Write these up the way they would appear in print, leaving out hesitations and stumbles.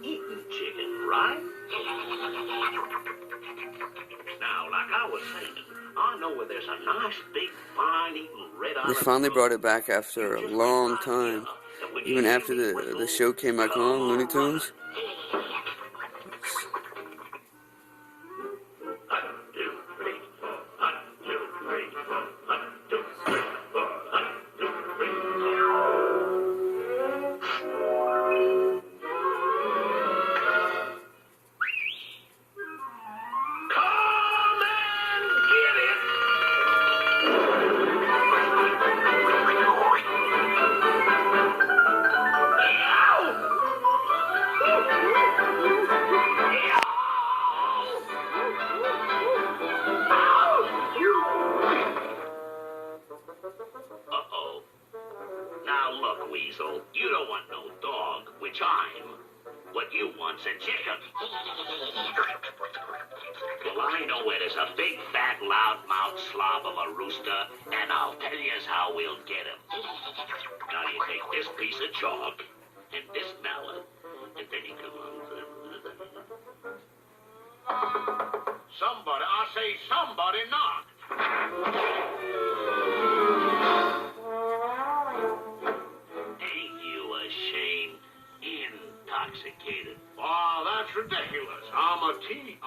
eating chicken, right? Now, like I was saying, I know where there's a nice, big, fine-eating red They finally brought it back after a long time. Even after the show came back on, Looney Tunes. Weasel, you don't want no dog, which I'm. What you want's a chicken. Well, I know where there's a big, fat, loud-mouthed slob of a rooster, and I'll tell you how we'll get him. Now you take this piece of chalk, and this mallet, and then you come on. Somebody, I say somebody knocked. Intoxicated. Oh, that's ridiculous. I'm a teetotaler.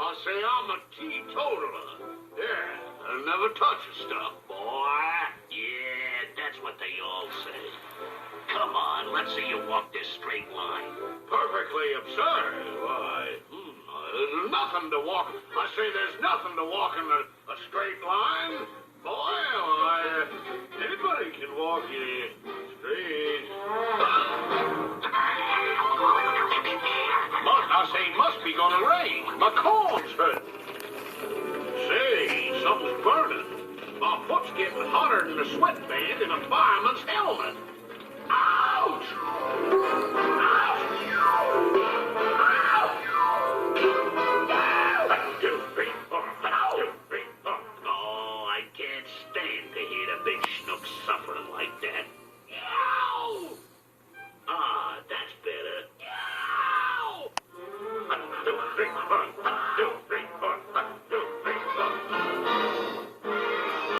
Yeah, I never touch the stuff, boy. Yeah, that's what they all say. Come on, let's see you walk this straight line. Perfectly absurd. Why, there's nothing to walk. I say there's nothing to walk in a straight line. Boy, why, anybody can walk in straight. Must be gonna rain. My corn's hurting. Say, something's burning. My foot's getting hotter than a sweatband in a fireman's helmet. Ouch!